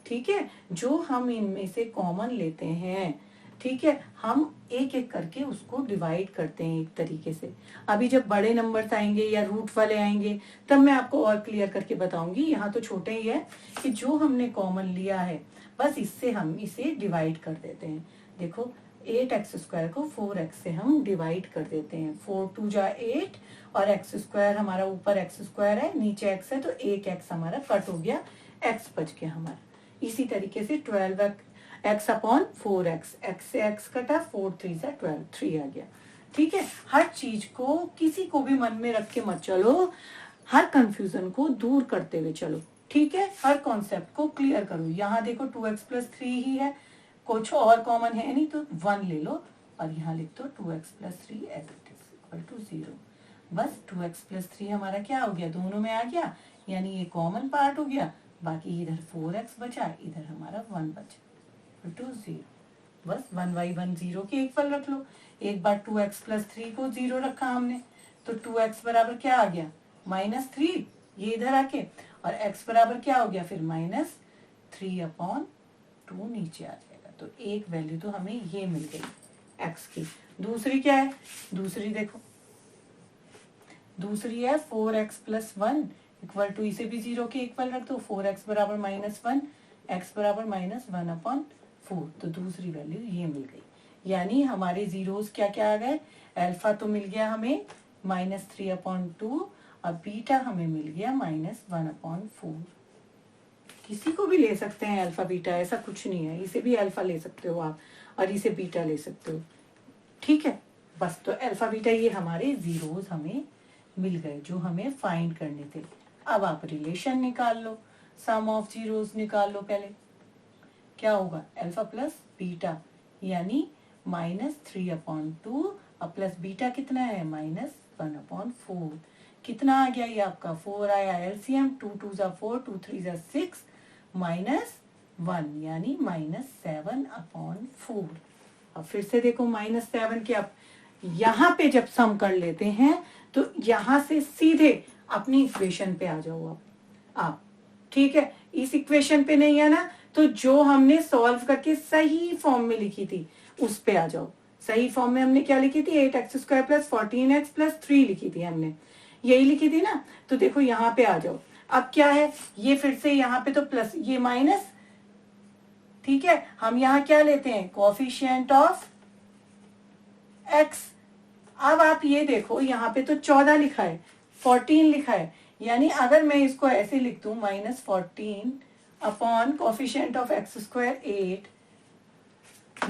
ठीक है, जो हम इनमें से कॉमन लेते हैं, ठीक है, हम एक एक करके उसको डिवाइड करते हैं एक तरीके से। अभी जब बड़े नंबर्स आएंगे या रूट वाले आएंगे तब मैं आपको और क्लियर करके बताऊंगी, यहाँ तो छोटे ही है कि जो हमने कॉमन लिया है बस इससे हम इसे डिवाइड कर देते हैं। देखो 8x² को 4x से हम डिवाइड कर देते हैं, 4 2 जा 8 और x² हमारा ऊपर x² है नीचे x है तो एक x हमारा कट हो गया, x बच गया हमारा। इसी तरीके से 12x अपॉन 4x, x से x कटा, 4 3 जा 12, 3 आ गया। ठीक है, हर चीज को किसी को भी मन में रख के मत चलो, हर कंफ्यूजन को दूर करते हुए चलो। ठीक है, हर कॉन्सेप्ट को क्लियर करो। यहाँ देखो 2x प्लस 3 ही है, कुछ और कॉमन है नहीं तो 1 ले लो और यहाँ लिख दो 2x plus 3 as it is equal to 0। बस 2x प्लस 3 हमारा क्या हो गया, दोनों में आ गया, यानी ये कॉमन पार्ट हो गया, बाकी इधर 4x बचा, इधर हमारा 1 बचा टू 0। बस 1/1 0 के इक्वल रख लो। एक बार 2x प्लस 3 को 0 रखा हमने तो 2x बराबर क्या आ गया, -3, ये इधर आके, और x बराबर क्या हो गया फिर -3/2 नीचे आ जाएगा। तो एक वैल्यू तो हमें ये मिल गई x की। दूसरी क्या है, दूसरी देखो, दूसरी है 4x प्लस 1 इक्वल टू, इसे भी 0 के इक्वल रख दो, 4x बराबर -1, x बराबर -1/4। तो दूसरी वैल्यू ये मिल गई, यानी हमारे जीरोस क्या क्या आ गए, अल्फा तो मिल गया हमें -3/2 और बीटा हमें मिल गया -1/4। किसी को भी ले सकते हैं अल्फा बीटा, ऐसा कुछ नहीं है, इसे भी अल्फा ले सकते हो आप और इसे बीटा ले सकते हो। ठीक है, बस तो अल्फा बीटा ये हमारे जीरोस हमें मिल गए जो हमें फाइंड करने थे। अब आप रिलेशन निकाल लो, सम ऑफ जीरोस निकाल लो। पहले क्या होगा, अल्फा प्लस बीटा यानी -3/2 और प्लस बीटा कितना है -1/4। कितना आ गया ये आपका 4 आया, एलसीएम 2 2 जा 4, 2 3 जा 6, -1 यानी -7/4। अब फिर से देखो -7 के, आप यहाँ पे जब सम कर लेते हैं तो यहाँ से सीधे अपनी इक्वेशन पे आ जाओ आप। ठीक है, इस इक्वेशन पे नहीं है ना, तो जो हमने सॉल्व करके सही फॉर्म में लिखी थी उस पे आ जाओ। सही फॉर्म में हमने क्या लिखी थी, 8x² प्लस 14x प्लस 3 लिखी थी हमने, यही लिखी थी ना। तो देखो यहाँ पे आ जाओ। अब क्या है, ये फिर से यहाँ पे तो प्लस, ये माइनस। ठीक है, हम यहाँ क्या लेते हैं, कोएफिशिएंट ऑफ x। अब आप ये देखो यहाँ पे तो 14 लिखा है, 14 लिखा है, यानी अगर मैं इसको ऐसे लिख दूं -14 अपॉन कोएफिशिएंट ऑफ x² 8,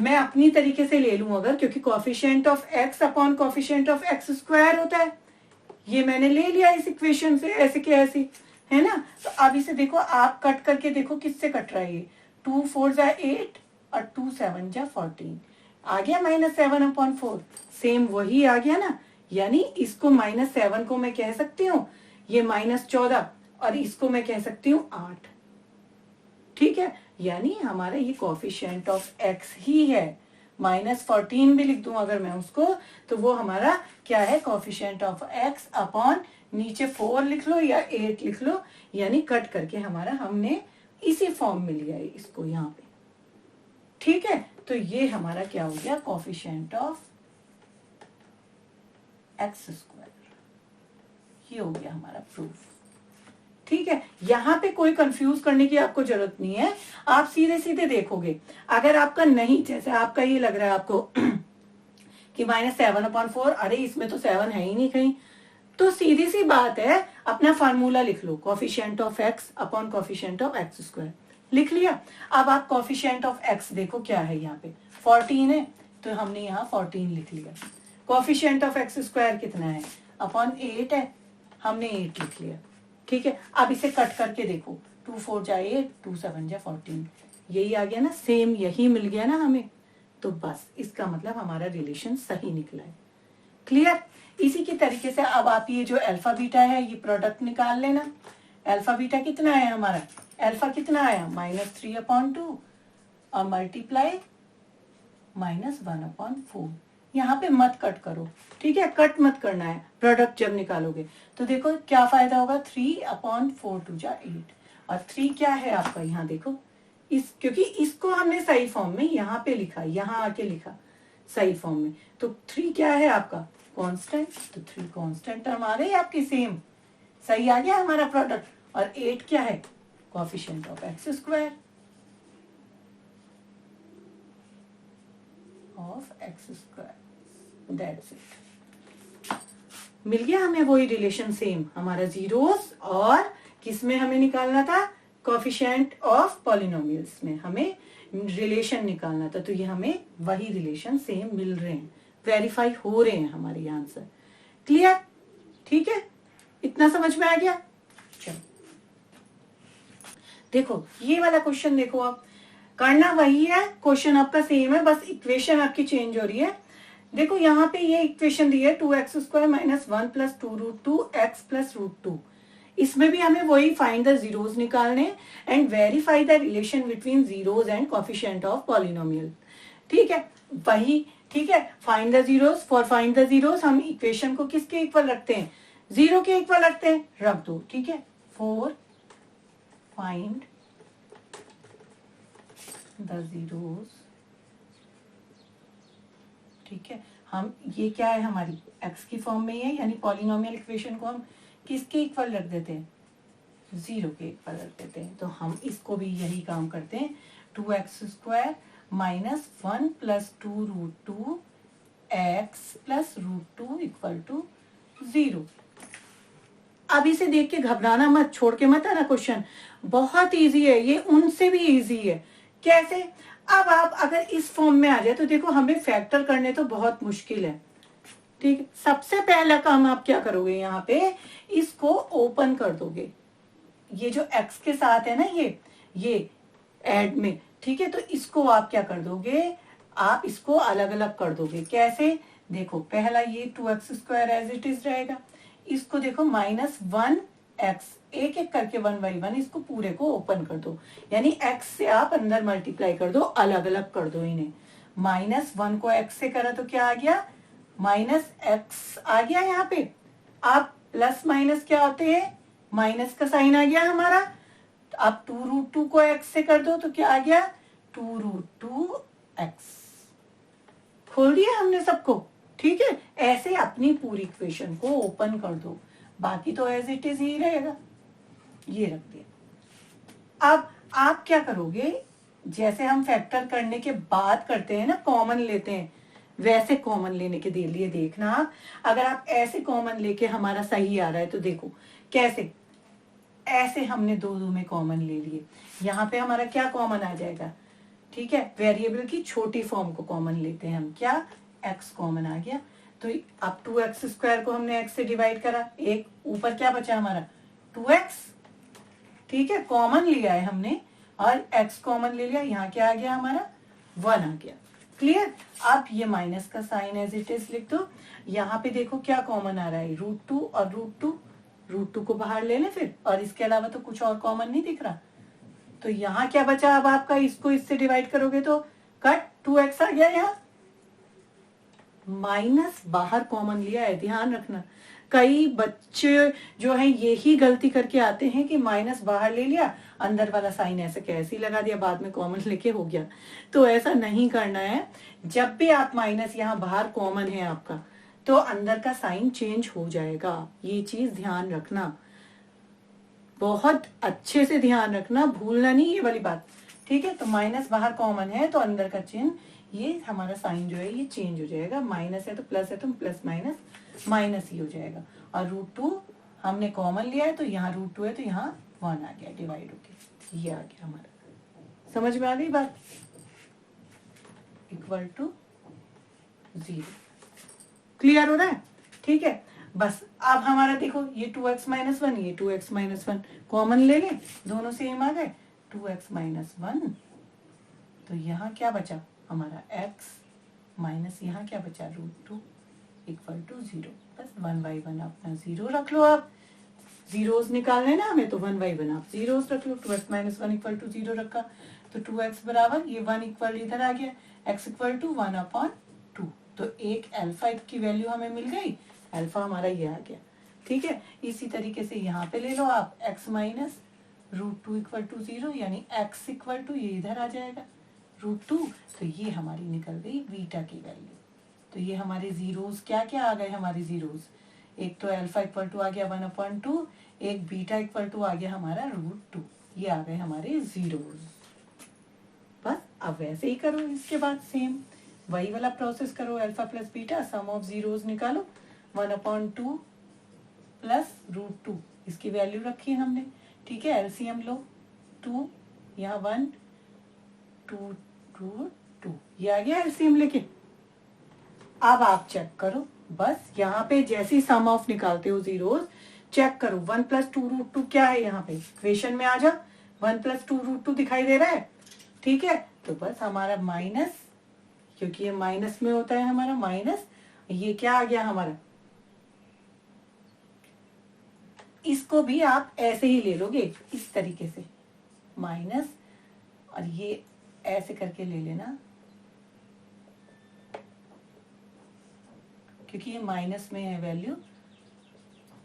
मैं अपनी तरीके से ले लूं अगर, क्योंकि coefficient of x upon coefficient of x² होता है, ये मैंने ले लिया इस इक्वेशन से, ऐसे के ऐसे, है ना। तो अब इसे देखो, आप कट करके देखो किससे कट रहा है ये, 2 4 जा 8 और 2 7 जा 14, आ गया -7/4, सेम वही आ गया ना। यानी इसको -7 को मैं कह सकती हूँ ये -14 और इसको मैं कह सकती हूँ 8। ठीक है, यानी हमारा ये कोएफिशिएंट ऑफ x ही है। -14 भी लिख दूं अगर मैं उसको, तो वो हमारा क्या है, कोएफिशिएंट ऑफ x अपॉन नीचे 4 लिख लो या 8 लिख लो, यानी कट करके हमारा हमने इसी फॉर्म में लिया है इसको यहाँ पे। ठीक है, तो ये हमारा क्या हो गया, कोएफिशिएंट ऑफ x², ये हो गया हमारा प्रूफ। ठीक है, यहाँ पे कोई कंफ्यूज करने की आपको जरूरत नहीं है, आप सीधे सीधे देखोगे। अगर आपका नहीं, जैसे आपका ये लग रहा है आपको कि -7/4, अरे इसमें तो 7 है ही नहीं कहीं, तो सीधी सी बात है, अपना फार्मूला लिख लो, coefficient of x upon coefficient of x square, लिख लिया। अब आप कोफिशिएंट ऑफ x देखो क्या है, यहाँ पे 14 है, तो हमने यहाँ 14 लिख लिया। कोफिशिएंट ऑफ x स्क्वायर कितना है, अपॉन 8 है, हमने 8 लिख लिया। ठीक है, अब इसे कट करके देखो, 2 4 जा 8, 2 7 जा 14, यही आ गया ना, सेम यही मिल गया ना हमें, तो बस इसका मतलब हमारा रिलेशन सही निकला है। क्लियर। इसी के तरीके से अब आप ये जो अल्फा बीटा है, ये प्रोडक्ट निकाल लेना। अल्फा बीटा कितना है हमारा, अल्फा कितना आया, -3/2 और मल्टीप्लाई -1/4। यहाँ पे मत कट करो, ठीक है, कट मत करना है प्रोडक्ट जब निकालोगे। तो देखो क्या फायदा होगा, 3/4 2 जा 8, और 3 क्या है आपका, यहाँ देखो, क्योंकि इसको हमने सही फॉर्म में यहाँ पे लिखा, यहाँ आके लिखा सही फॉर्म में, तो 3 क्या है आपका, कांस्टेंट, तो 3 कांस्टेंट टर्म आ गई आपकी, सेम सही आ गया हमारा प्रोडक्ट। और 8 क्या है, coefficient of x square, that's it. मिल गया हमें वही रिलेशन सेम, हमारा जीरोस, और किसमें हमें निकालना था, कोफिशिएंट ऑफ पॉलिनोमियल्स में हमें रिलेशन निकालना था, तो ये हमें वही रिलेशन सेम मिल रहे हैं, वेरीफाई हो रहे हैं हमारे आंसर। क्लियर, ठीक है, इतना समझ में आ गया। चलो देखो ये वाला क्वेश्चन देखो, आप करना वही है, क्वेश्चन आपका सेम है, बस इक्वेशन आपकी चेंज हो रही है। देखो यहाँ पे ये इक्वेशन दी है 2x square minus 1 plus 2√2x plus √2, इसमें भी हमें वही फाइंड द जीरोस निकालने and verify the relation between zeros and coefficient of polynomial. ठीक है, वही, ठीक है, find the zeros, for find the zeros हम इक्वेशन को किसके इक्वल रखते हैं, 0 के इक्वल रखते हैं, रख दो। ठीक है, फॉर फाइंड द जीरोस, ठीक है, हम ये क्या है हमारी x की फॉर्म में है, यानी पॉलिनोमियल इक्वेशन को हम किसके इक्वल रख देते हैं, 0 के इक्वल रख देते हैं। तो हम इसको भी यही काम करते हैं, 2x square minus 1 plus 2√2 x plus √2 equal to 0। अब इसे देख के घबराना मत, छोड़ के मत आना, क्वेश्चन बहुत इजी है, ये उनसे भी इजी है। कैसे, अब आप अगर इस फॉर्म में आ जाए तो देखो हमें फैक्टर करने तो बहुत मुश्किल है। ठीक है, सबसे पहला काम आप क्या करोगे, यहाँ पे इसको ओपन कर दोगे, ये जो x के साथ है ना, ये ऐड में, ठीक है, तो इसको आप क्या कर दोगे, आप इसको अलग अलग कर दोगे। कैसे, देखो पहला ये 2x square as it is रहेगा, इसको देखो -1x, एक एक करके 1 by 1 इसको पूरे को ओपन कर दो, यानी x से आप अंदर मल्टीप्लाई कर दो, अलग अलग कर दो इन्हें। -1 को x से करा तो क्या आ गया, -x आ गया यहाँ पे। आप प्लस माइनस क्या होते हैं, माइनस का साइन आ गया हमारा। आप 2√2 को x से कर दो तो क्या आ गया, 2√2x। खोल दिया हमने सबको। ठीक है, ऐसे अपनी पूरी इक्वेशन को ओपन कर दो, बाकी तो एज इट इज ही रहेगा। ये रख दिया। अब आप क्या करोगे, जैसे हम फैक्टर करने के बाद करते हैं ना, कॉमन लेते हैं, वैसे कॉमन लेने के लिए देखना आप। अगर आप ऐसे कॉमन लेके हमारा सही आ रहा है तो देखो कैसे, ऐसे हमने दो में कॉमन ले लिए, यहाँ पे हमारा क्या कॉमन आ जाएगा, ठीक है, वेरिएबल की छोटी फॉर्म को कॉमन लेते हैं हम, क्या, x कॉमन आ गया। तो अब 2x स्क्वायर को हमने x से डिवाइड करा, एक ऊपर क्या बचा हमारा 2x, ठीक है, कॉमन लिया है हमने और x कॉमन ले लिया, यहाँ क्या आ गया हमारा 1 आ गया। क्लियर। अब ये माइनस का साइन एज इट इज लिख दो। यहाँ पे देखो क्या कॉमन आ रहा है, √2 और √2 को बाहर ले लें फिर, और इसके अलावा तो कुछ और कॉमन नहीं दिख रहा। तो यहाँ क्या बचा अब आपका, इसको इससे डिवाइड करोगे तो कट 2x आ गया, यहाँ माइनस बाहर कॉमन लिया है, ध्यान रखना। कई बच्चे जो है यही गलती करके आते हैं कि माइनस बाहर ले लिया, अंदर वाला साइन ऐसे कैसे ही लगा दिया, बाद में कॉमन लेके हो गया। तो ऐसा नहीं करना है। जब भी आप माइनस यहाँ बाहर कॉमन है आपका, तो अंदर का साइन चेंज हो जाएगा, ये चीज ध्यान रखना। बहुत अच्छे से ध्यान रखना, भूलना नहीं ये वाली बात, ठीक है। तो माइनस बाहर कॉमन है तो अंदर का चिन्ह, ये हमारा साइन जो है ये चेंज हो जाएगा, माइनस है तो प्लस है तो प्लस माइनस माइनस ही हो जाएगा। और √2 हमने कॉमन लिया है तो यहाँ √2 है तो यहाँ 1 आ गया डिवाइड होके, ये आ गया हमारा। समझ में आ गई बात? Equal to 0। क्लियर हो रहा है? ठीक है। बस अब हमारा देखो ये 2x माइनस 1, ये 2x माइनस 1 कॉमन ले लें, दोनों सेम आ गए, 2x माइनस 1। तो यहाँ क्या बचा हमारा x माइनस यहाँ क्या बचा √2 इक्वल टू 0। बस 1/1 अपना 0 रख लो। आप जीरोस निकालने ना हमें, तो 1/1 आप जीरोस रख लो। 2x माइनस 1 इक्वल टू 0 रखा तो 2x बराबर ये 1 इक्वल इधर आ गया, x इक्वल टू 1/2। तो एक अल्फा की वैल्यू हमें मिल गई, अल्फा हमारा ये आ गया, ठीक है। इसी तरीके से यहाँ पे ले लो आप x माइनस √2 इक्वल टू 0, यानी x इक्वल टू ये इधर आ जाएगा √2। तो ये हमारी निकल गई बीटा की वैल्यू। तो ये हमारे जीरोस क्या क्या आ गए हमारे जीरोस, एक तो अल्फा इक्वल टू आ गया 1/2, एक बीटा इक्वल टू आ गया हमारा √2, ये आ गए हमारे जीरोस। बस अब वैसे ही करो, इसके बाद सेम वही वाला प्रोसेस करो, alpha plus beta some of zeros निकालो, 1/2 प्लस √2 इसकी वैल्यू रखी है हमने, ठीक है। एलसीएम लो, 2 यहाँ 1 2 2 2 ये आ गया एलसीएम लेके। अब आप चेक करो, बस यहाँ पे जैसे सम ऑफ निकालते हो जीरोस, चेक करो 1 + 2√2 क्या है, यहाँ पे इक्वेशन में आ जा, 1 + 2√2 दिखाई दे रहा है, ठीक है। तो बस हमारा माइनस, क्योंकि ये माइनस में होता है हमारा माइनस, ये क्या आ गया हमारा, इसको भी आप ऐसे ही ले लोगे इस तरीके से माइनस, और ये ऐसे करके ले लेना, क्योंकि ये माइनस में है वैल्यू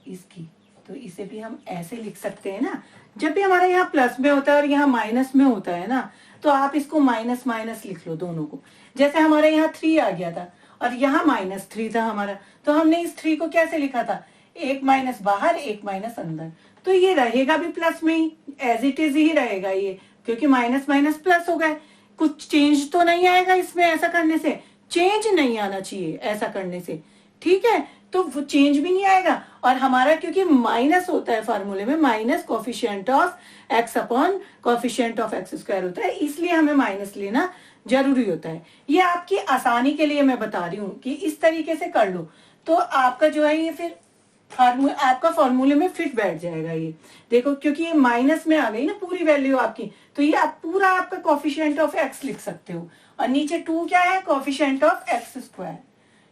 इसकी, तो इसे भी हम ऐसे लिख सकते हैं ना। जब भी हमारा यहाँ प्लस में होता है और यहाँ माइनस में होता है ना, तो आप इसको माइनस माइनस लिख लो दोनों को। जैसे हमारे यहाँ 3 आ गया था और यहाँ -3 था हमारा, तो हमने इस 3 को कैसे लिखा था, एक माइनस बाहर एक माइनस अंदर, तो ये रहेगा भी प्लस में ही, एज इट इज ही रहेगा ये, क्योंकि माइनस माइनस प्लस हो गए, कुछ चेंज तो नहीं आएगा इसमें। ऐसा करने से चेंज नहीं आना चाहिए, ऐसा करने से, ठीक है। तो वो चेंज भी नहीं आएगा, और हमारा क्योंकि माइनस होता है फार्मूले में, minus coefficient of x upon coefficient of x² होता है, इसलिए हमें माइनस लेना जरूरी होता है। ये आपकी आसानी के लिए मैं बता रही हूँ कि इस तरीके से कर लो, तो आपका जो है ये फिर आपका फॉर्मूले में फिट बैठ जाएगा। ये देखो, क्योंकि ये माइनस में आ गई ना पूरी वैल्यू आपकी, तो ये आप पूरा आपका कोफिशिएंट ऑफ x लिख सकते हो, और नीचे 2 क्या है, कोफिशिएंट ऑफ x²,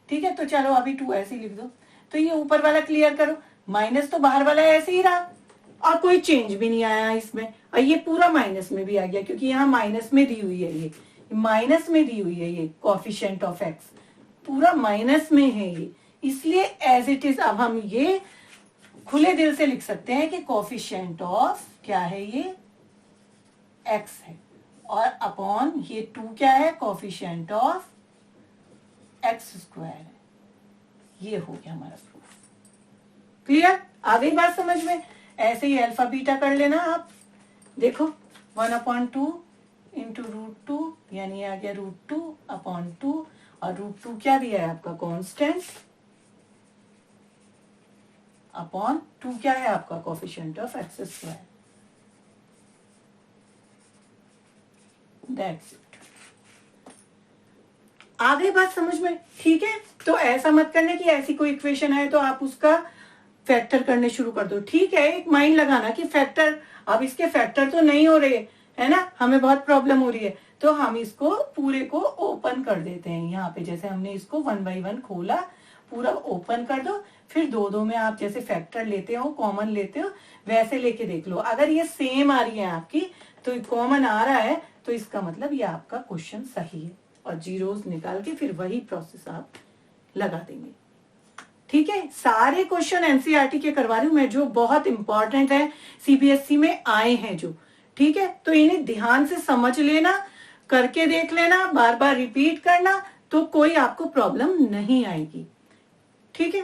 ठीक है। तो चलो अभी 2 ऐसे लिख दो, तो ये ऊपर वाला क्लियर करो, माइनस तो बाहर वाला ऐसे ही रहा और कोई चेंज भी नहीं आया इसमें, और ये पूरा माइनस में भी आ गया, क्योंकि यहाँ माइनस में दी हुई है, ये माइनस में दी हुई है, ये कोफिशिएंट ऑफ x पूरा माइनस में है ये, इसलिए एज इट इज अब हम ये खुले दिल से लिख सकते हैं कि कोफिशिएंट ऑफ क्या है, ये x है, और अपॉन ये 2 क्या है, कोफिशिएंट ऑफ x² है। ये हो गया हमारा प्रूफ। क्लियर? आ गई बात समझ में? ऐसे ही अल्फा बीटा कर लेना आप। देखो 1/2 इंटू √2, यानी आ गया √2/2, और √2 क्या दिया है आपका, कांस्टेंट, अपॉन 2 क्या है आपका, coefficient of x²। That's it. आ गई बात समझ में? ठीक है। तो ऐसा मत करने की ऐसी कोई इक्वेशन है तो आप उसका फैक्टर करने शुरू कर दो, ठीक है। एक माइंड लगाना कि फैक्टर, अब इसके फैक्टर तो नहीं हो रहे है ना, हमें बहुत प्रॉब्लम हो रही है, तो हम इसको पूरे को ओपन कर देते हैं। यहाँ पे जैसे हमने इसको 1/1 खोला, पूरा ओपन कर दो, फिर 2-2 में आप जैसे फैक्टर लेते हो, कॉमन लेते हो, वैसे लेके देख लो। अगर ये सेम आ रही है आपकी, तो कॉमन आ रहा है, तो इसका मतलब ये आपका क्वेश्चन सही है, और जीरोस निकाल के फिर वही प्रोसेस आप लगा देंगे, ठीक है। सारे क्वेश्चन एनसीईआरटी के करवा रही हूं मैं, जो बहुत इंपॉर्टेंट है, सीबीएसई में आए हैं जो, ठीक है। तो इन्हें ध्यान से समझ लेना, करके देख लेना, बार बार रिपीट करना, तो कोई आपको प्रॉब्लम नहीं आएगी, ठीक है।